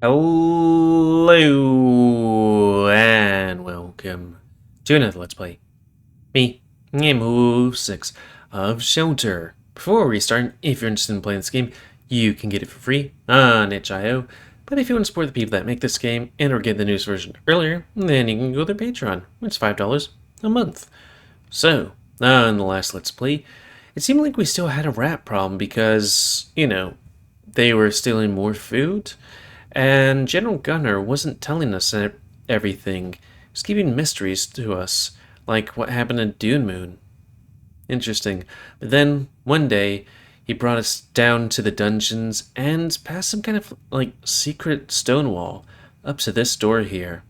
Hello and welcome to another Let's Play. Me, GamerWolfSix of Shelter. Before we start, if you're interested in playing this game, you can get it for free on itch.io. But if you want to support the people that make this game and or get the news version earlier, then you can go to their Patreon, which is $5 a month. So, in the last Let's Play, it seemed like we still had a rat problem because, they were stealing more food. And General Gunner wasn't telling us everything. He was keeping mysteries to us, like what happened in Dune Moon. Interesting. But then, one day, he brought us down to the dungeons and past some kind of, secret stone wall up to this door here.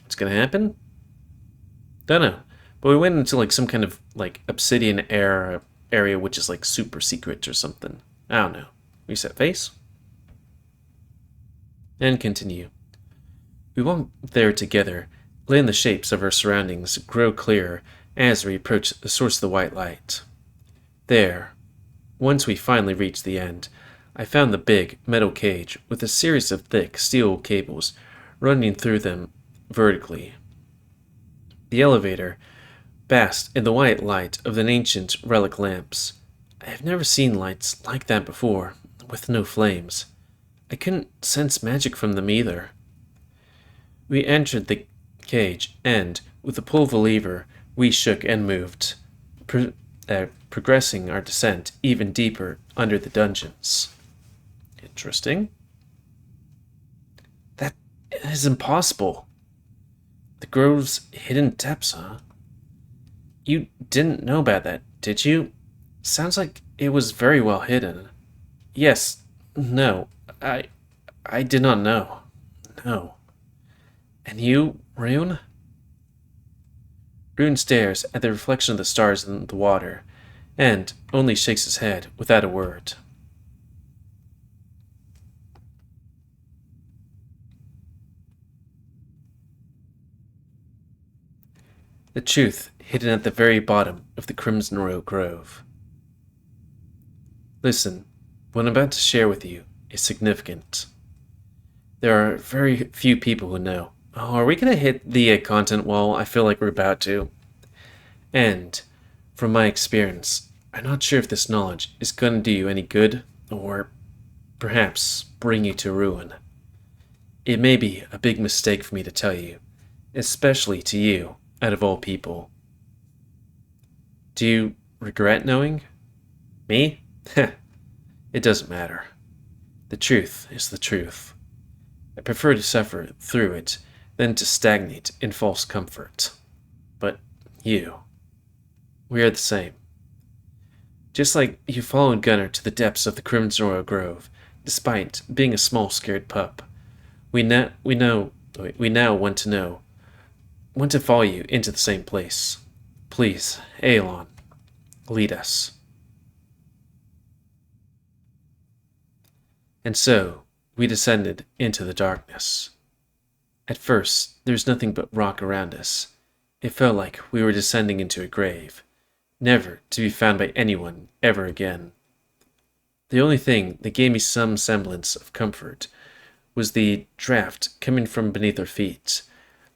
What's gonna happen? Don't know. But we went into, some kind of, obsidian area which is, super secret or something. I don't know. Reset face? And continue. We walk there together, letting the shapes of our surroundings grow clearer as we approach the source of the white light. There, once we finally reached the end, I found the big metal cage with a series of thick steel cables running through them vertically. The elevator basked in the white light of the ancient relic lamps. I have never seen lights like that before, with no flames. I couldn't sense magic from them either. We entered the cage, and, with the pull of a lever, we shook and moved, progressing our descent even deeper under the dungeons. Interesting. That is impossible. The grove's hidden depths, huh? You didn't know about that, did you? Sounds like it was very well hidden. Yes, no. I did not know. No. And you, Rune? Rune stares at the reflection of the stars in the water, and only shakes his head without a word. The truth hidden at the very bottom of the Crimson Road Grove. Listen, what I'm about to share with you is significant. There are very few people who know. Oh, are we going to hit the content wall? I feel like we're about to. And, from my experience, I'm not sure if this knowledge is going to do you any good, or perhaps bring you to ruin. It may be a big mistake for me to tell you, especially to you, out of all people. Do you regret knowing? Me? It doesn't matter. The truth is the truth. I prefer to suffer through it than to stagnate in false comfort. But you, we are the same. Just like you followed Gunner to the depths of the Crimson Royal Grove, despite being a small scared pup, we now want to follow you into the same place. Please, Aelon, lead us. And so, we descended into the darkness. At first, there was nothing but rock around us. It felt like we were descending into a grave, never to be found by anyone ever again. The only thing that gave me some semblance of comfort was the draft coming from beneath our feet,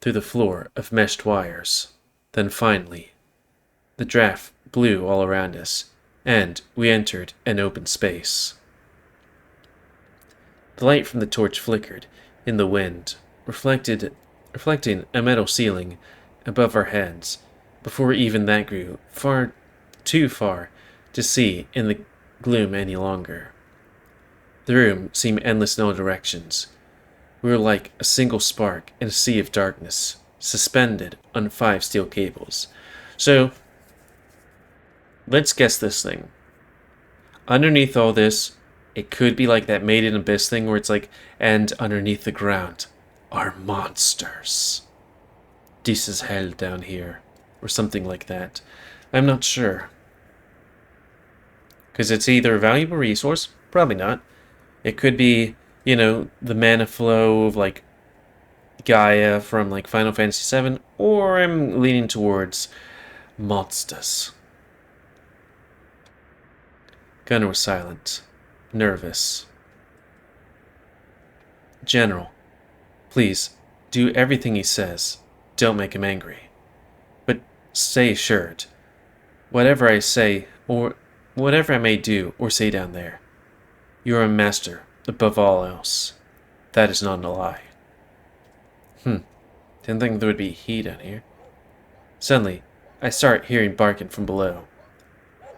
through the floor of meshed wires. Then finally, the draft blew all around us, and we entered an open space. The light from the torch flickered in the wind, reflecting a metal ceiling above our heads, before even that grew too far to see in the gloom any longer. The room seemed endless in all directions. We were like a single spark in a sea of darkness, suspended on 5 steel cables. So, let's guess this thing. Underneath all this, it could be like that Made in Abyss thing where it's like, and underneath the ground are monsters. This is hell down here, or something like that. I'm not sure. Because it's either a valuable resource, probably not. It could be, the mana flow of, Gaia from, Final Fantasy VII, or I'm leaning towards monsters. Gunnar was silent, nervous. General, please, do everything he says. Don't make him angry. But stay assured, whatever I say, or whatever I may do or say down there, you are a master above all else. That is not a lie. Didn't think there would be heat down here. Suddenly, I start hearing barking from below.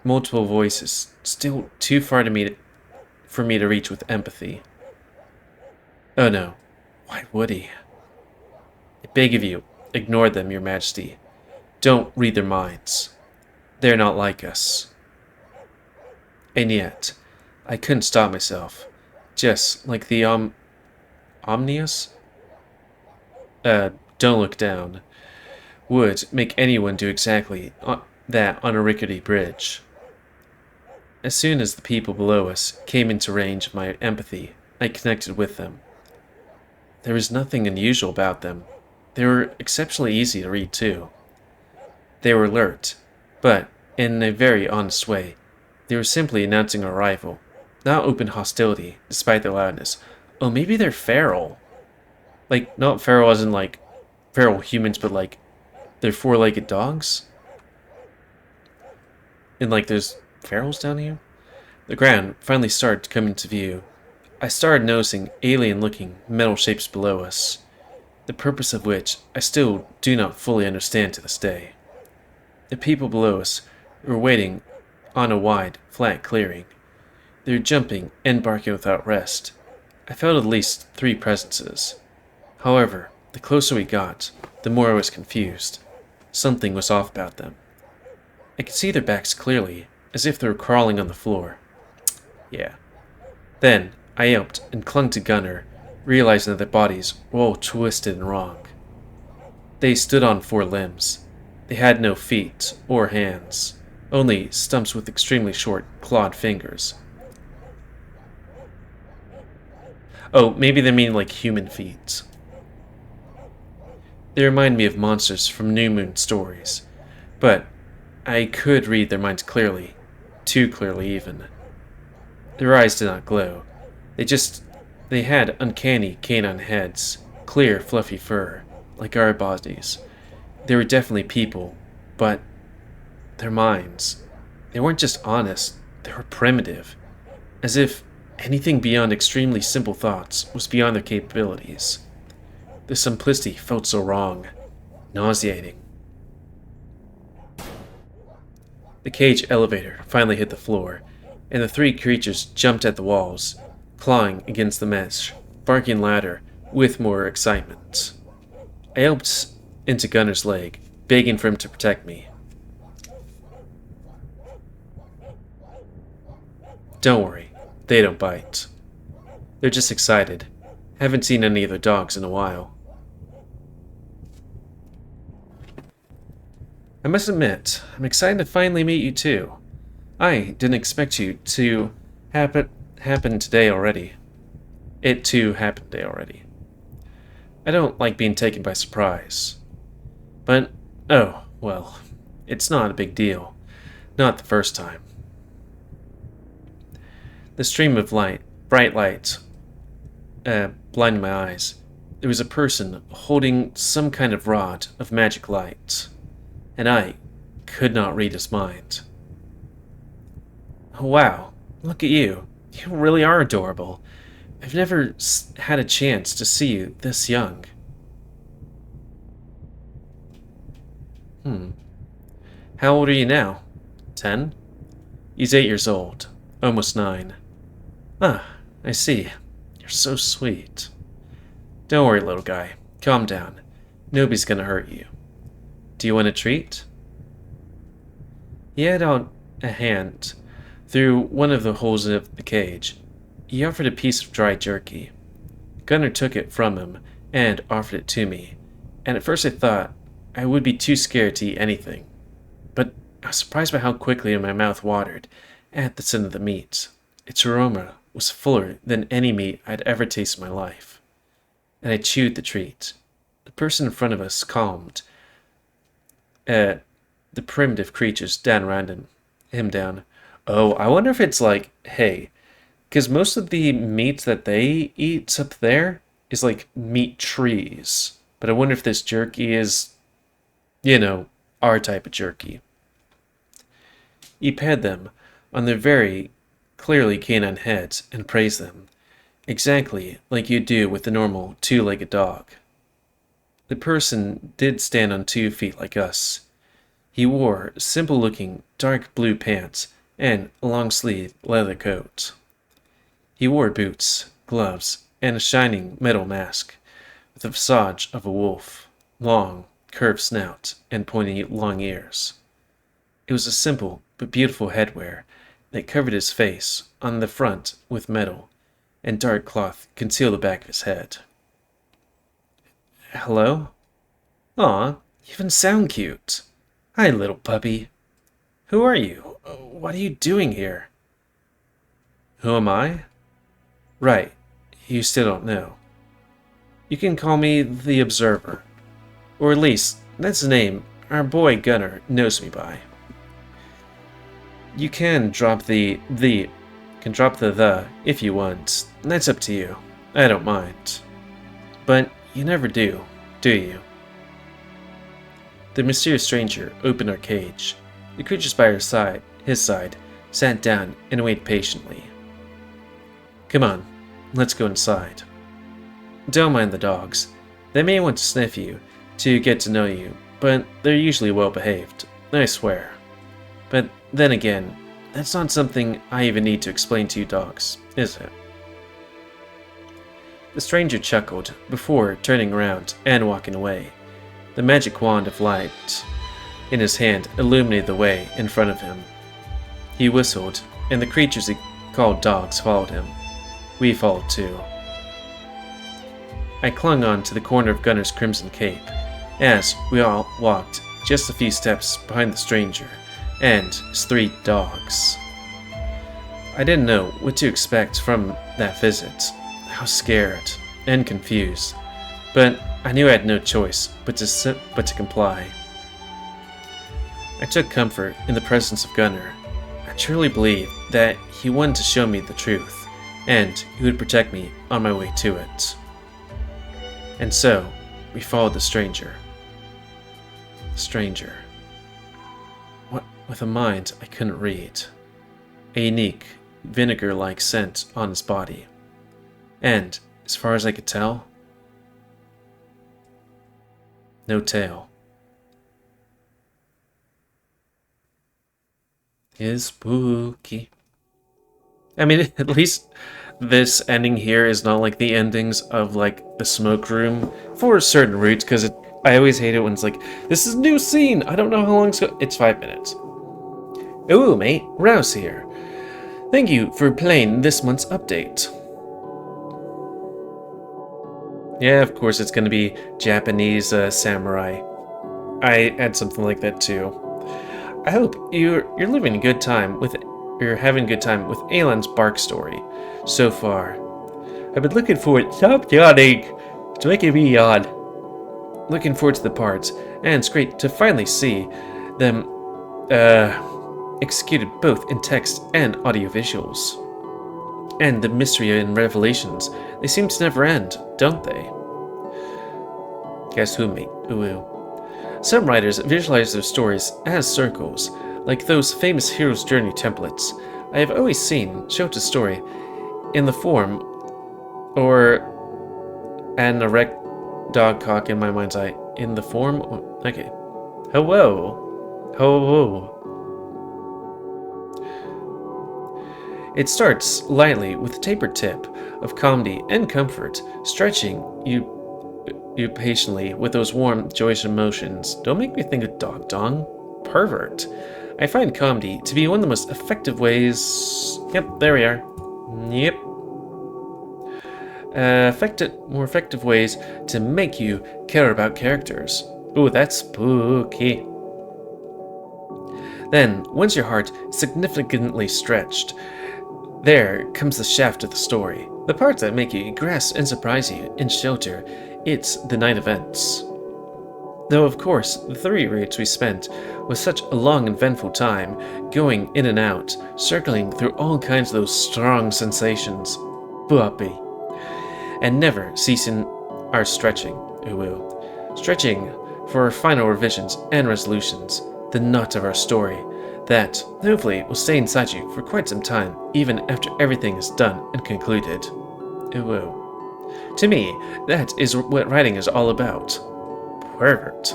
Multiple voices, still too far for me to reach with empathy. Oh no, why would he? I beg of you, ignore them, Your Majesty. Don't read their minds. They're not like us. And yet, I couldn't stop myself. Just like the Omnius? Don't look down. Would make anyone do exactly that on a rickety bridge. As soon as the people below us came into range of my empathy, I connected with them. There was nothing unusual about them. They were exceptionally easy to read, too. They were alert, but in a very honest way. They were simply announcing our arrival, not open hostility, despite their loudness. Oh, maybe they're feral. Like, not feral as in, like, feral humans, but, like, they're four-legged dogs? And, like, there's ferals down here? The ground finally started to come into view. I started noticing alien-looking metal shapes below us, the purpose of which I still do not fully understand to this day. The people below us were waiting on a wide, flat clearing. They were jumping and barking without rest. I felt at least 3 presences. However, the closer we got, the more I was confused. Something was off about them. I could see their backs clearly, as if they were crawling on the floor. Yeah. Then, I yelped and clung to Gunner, realizing that their bodies were all twisted and wrong. They stood on 4 limbs. They had no feet or hands, only stumps with extremely short, clawed fingers. Oh, maybe they mean like human feet. They remind me of monsters from New Moon stories, but I could read their minds clearly, too clearly even. Their eyes did not glow. They had uncanny canine heads, clear, fluffy fur, like our bodies. They were definitely people, but their minds, they weren't just honest, they were primitive, as if anything beyond extremely simple thoughts was beyond their capabilities. The simplicity felt so wrong, nauseating. The cage elevator finally hit the floor, and the 3 creatures jumped at the walls, clawing against the mesh, barking louder, with more excitement. I yelped into Gunner's leg, begging for him to protect me. Don't worry, they don't bite. They're just excited. Haven't seen any of their dogs in a while. I must admit, I'm excited to finally meet you too. I didn't expect you to happen today already. It too happened today already. I don't like being taken by surprise. But, oh, well, it's not a big deal. Not the first time. The stream of light, bright light, blinded my eyes. There was a person holding some kind of rod of magic light, and I could not read his mind. Oh, wow, look at you. You really are adorable. I've never had a chance to see you this young. How old are you now? 10? He's 8 years old. Almost 9. Ah, I see. You're so sweet. Don't worry, little guy. Calm down. Nobody's gonna hurt you. Do you want a treat? He had out a hand through one of the holes of the cage. He offered a piece of dry jerky. Gunnar took it from him and offered it to me, and at first I thought I would be too scared to eat anything. But I was surprised by how quickly my mouth watered at the scent of the meat. Its aroma was fuller than any meat I'd ever tasted in my life. And I chewed the treat. The person in front of us calmed the primitive creatures down around him down. Oh, I wonder if it's like, hey, because most of the meat that they eat's up there, is like meat trees. But I wonder if this jerky is, you know, our type of jerky. You pet them on their very clearly canine heads and praise them, exactly like you do with a normal two-legged dog. The person did stand on 2 feet like us. He wore simple-looking dark blue pants and a long-sleeved leather coat. He wore boots, gloves, and a shining metal mask with the visage of a wolf, long, curved snout, and pointy long ears. It was a simple but beautiful headwear that covered his face on the front with metal, and dark cloth concealed the back of his head. Hello? Aw, you even sound cute. Hi, little puppy. Who are you? What are you doing here? Who am I? Right, you still don't know. You can call me the Observer. Or at least, that's the name our boy Gunner knows me by. You can drop the if you want. That's up to you. I don't mind. But you never do you? The mysterious stranger opened our cage. The creatures by his side, sat down and waited patiently. Come on, let's go inside. Don't mind the dogs. They may want to sniff you, to get to know you, but they're usually well behaved, I swear. But then again, that's not something I even need to explain to you dogs, is it? The stranger chuckled before turning around and walking away. The magic wand of light in his hand illuminated the way in front of him. He whistled, and the creatures he called dogs followed him. We followed too. I clung on to the corner of Gunner's crimson cape as we all walked just a few steps behind the stranger and his 3 dogs. I didn't know what to expect from that visit. I was scared and confused, but I knew I had no choice but to comply. I took comfort in the presence of Gunner. I truly believed that he wanted to show me the truth, and he would protect me on my way to it. And so, we followed the stranger. The stranger. What, with a mind I couldn't read. A unique, vinegar-like scent on his body. And, as far as I could tell, no tail. Is spooky. I mean, at least this ending here is not like the endings of like the smoke room for certain routes, because I always hate it when it's like, this is a new scene, I don't know how long it's 5 minutes. Ooh, mate, Rouse here. Thank you for playing this month's update. Yeah, of course it's gonna be Japanese samurai. I had something like that too. I hope you're having a good time with Aelan's Bark story so far. I've been looking forward. Stop yawning! It's making me yawn. Looking forward to the parts, and it's great to finally see them executed both in text and audio visuals. And the mystery and revelations, they seem to never end, don't they? Guess who, mate? Ooh. Some writers visualize their stories as circles, like those famous hero's journey templates I have always seen show a story in the form, or an erect dog cock in my mind's eye, in the form, okay. Hello. Hello. It starts lightly with a tapered tip of comedy and comfort, stretching you patiently with those warm, joyous emotions. Don't make me think of dog dong. Pervert. I find comedy to be one of the most effective ways. Yep, there we are. Yep. More effective ways to make you care about characters. Ooh, that's spooky. Then, once your heart significantly stretched, there comes the shaft of the story. The parts that make you egress and surprise you in shelter. It's the night events. Though, of course, the 3 routes we spent was such a long and eventful time, going in and out, circling through all kinds of those strong sensations. Puppy. and never ceasing our stretching, stretching for our final revisions and resolutions, the knot of our story, that hopefully will stay inside you for quite some time, even after everything is done and concluded. To me, that is what writing is all about. Pervert.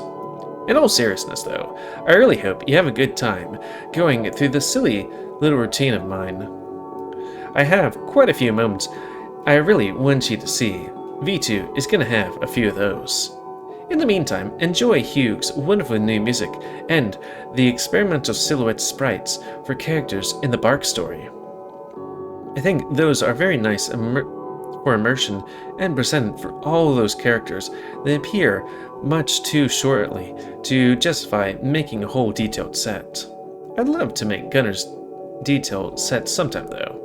In all seriousness, though, I really hope you have a good time going through this silly little routine of mine. I have quite a few moments I really want you to see. V2 is going to have a few of those. In the meantime, enjoy Hugh's wonderful new music and the experimental silhouette sprites for characters in the Bark story. I think those are very nice for immersion and presented for all those characters that appear much too shortly to justify making a whole detailed set. I'd love to make Gunner's detailed set sometime though.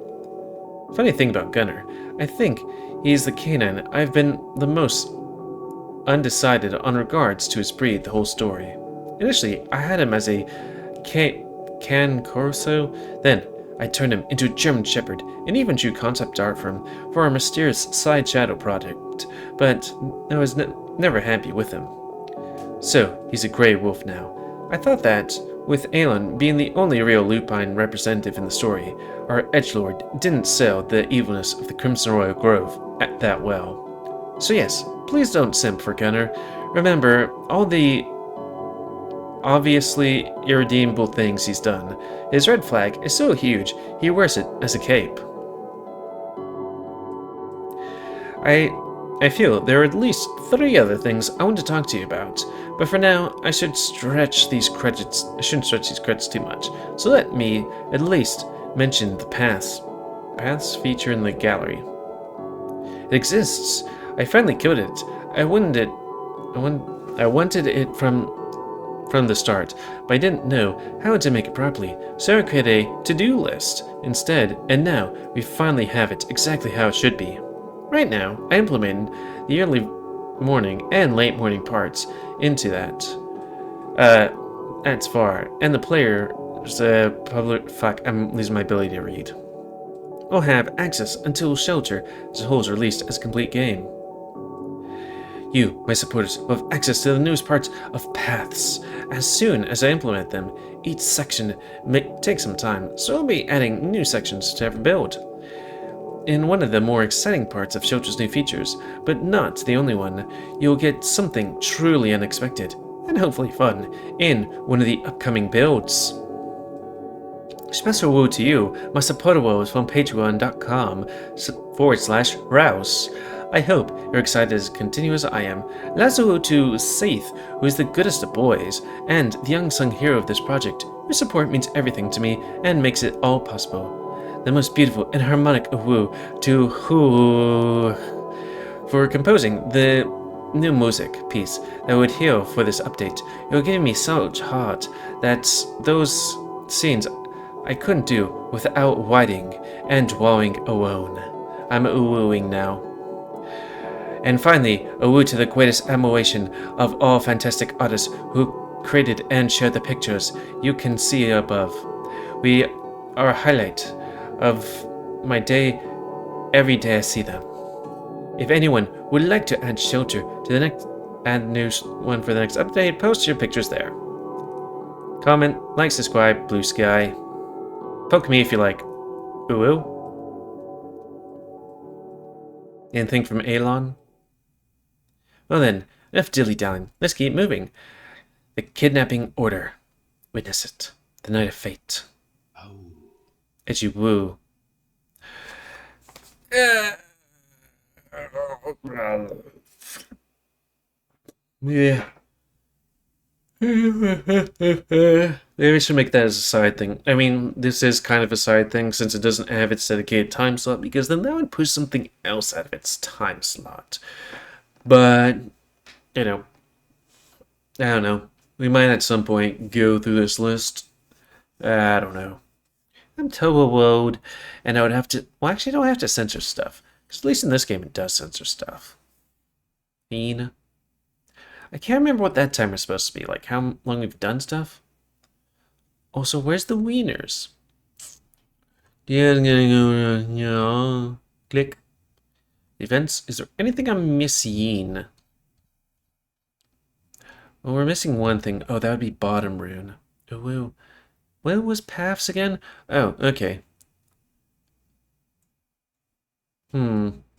Funny thing about Gunner, I think he's the canine I've been the most undecided on regards to his breed the whole story. Initially, I had him as a Can Corso, then I turned him into a German Shepherd and even drew concept art for him for our mysterious side shadow project, but I was never happy with him. So, he's a grey wolf now. I thought that, with Aelon being the only real lupine representative in the story, our edgelord didn't sell the evilness of the Crimson Royal Grove that well. So yes, please don't simp for Gunner. Remember, all the obviously irredeemable things he's done. His red flag is so huge, he wears it as a cape. I feel there are at least 3 other things I want to talk to you about, but for now, I shouldn't stretch these credits too much, so let me at least mention the paths feature in the gallery. It exists. I finally killed it. I wanted it from the start, but I didn't know how to make it properly, so I created a to-do list instead, and now we finally have it exactly how it should be. Right now, I implemented the early morning and late morning parts into that. That's far, and the player's I'm losing my ability to read. Will have access until Shelter as a whole is released as a complete game. You, my supporters, will have access to the newest parts of paths. As soon as I implement them, each section may take some time, so I'll be adding new sections to every build. In one of the more exciting parts of Shelter's new features, but not the only one, you'll get something truly unexpected, and hopefully fun, in one of the upcoming builds. Special woe to you, my supportables from patreon.com/Rouse. I hope you're excited as continue as I am. Lazo to Saith, who is the goodest of boys, and the unsung hero of this project. Your support means everything to me and makes it all possible. The most beautiful and harmonic woo to Who for composing the new music piece that would heal for this update. You're giving me such heart that those scenes I couldn't do without whiting and wowing alone. I'm wooing now. And finally, a woo to the greatest admiration of all fantastic artists who created and shared the pictures you can see above. We are a highlight of my day every day I see them. If anyone would like to add Shelter to the next one for the next update, post your pictures there. Comment, like, subscribe, blue sky. Poke me if you like. Ooh. Anything from Aelon? Well then, enough dilly-dallying. Let's keep moving. The kidnapping order. Witness it. The night of fate. Oh. As you woo. Yeah. Maybe I should make that as a side thing. I mean, this is kind of a side thing since it doesn't have its dedicated time slot, because then that would push something else out of its time slot. But, you know, I don't know. We might at some point go through this list. I don't know. I'm turbo-woed, and I would have to... Well, actually, I don't have to censor stuff. Because at least in this game, it does censor stuff. Fiend. I can't remember what that timer's supposed to be. Like, how long we've done stuff? Also, where's the wieners? Yeah, I'm gonna go... Yeah. Click. Events. Is there anything I'm missing? Well, we're missing one thing. Oh, that would be bottom rune. Oh, whoa. What was paths again? Oh, okay.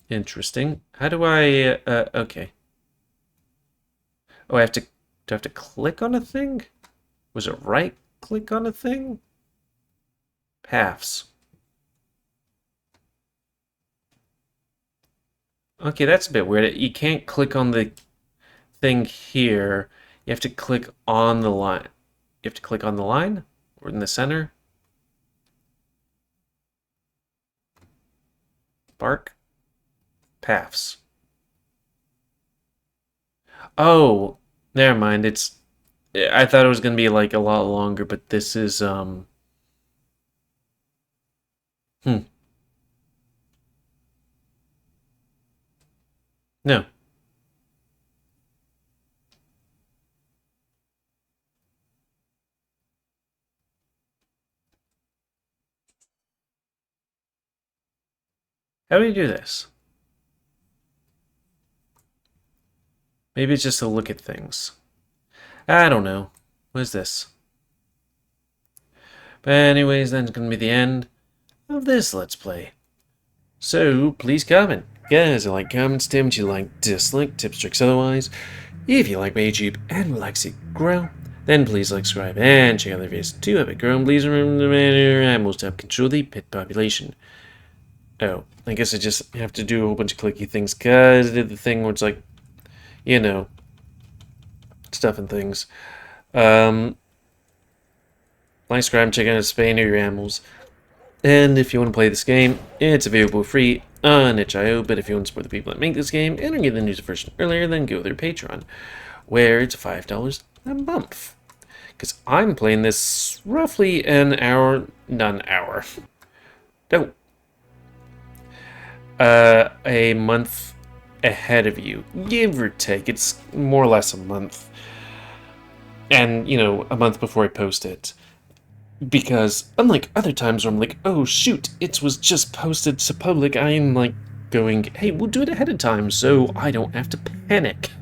Interesting. How do I, okay. Oh, do I have to click on a thing? Was it right click on a thing? Paths. Okay, that's a bit weird. You can't click on the thing here. You have to click on the line. You have to click on the line? Or in the center? Bark? Paths. Oh, never mind. I thought it was gonna be like a lot longer, but this is hmm. No. How do you do this? Maybe it's just to look at things. I don't know. What is this? But anyways, that's gonna be the end of this Let's Play. So, please comment. Guys, I like comments, Tim, you like, dislike, tips, tricks, otherwise. If you like my YouTube and would like to see it grow, then please like, subscribe, and check out the videos to help it grow. And please remember the manner animals to help control the pet population. Oh, I guess I just have to do a whole bunch of clicky things, because I did the thing where it's like, you know, stuff and things. Like, subscribe, check out spay your animals. And if you want to play this game, it's available free on itch.io, but if you want to support the people that make this game and are getting the news version earlier, then go to their Patreon, where it's $5 a month. Because I'm playing this roughly an hour, not an hour, no, a month ahead of you, give or take. It's more or less a month. And, you know, a month before I post it. Because unlike other times where I'm like, oh shoot, it was just posted to public, I'm like going, hey, we'll do it ahead of time so I don't have to panic.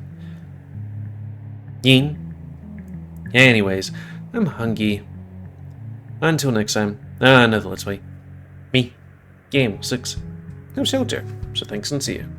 Ying. Anyways, I'm hungry. Until next time, another Let's Play. Me, GamerWolfSix, no shelter, so thanks and see you.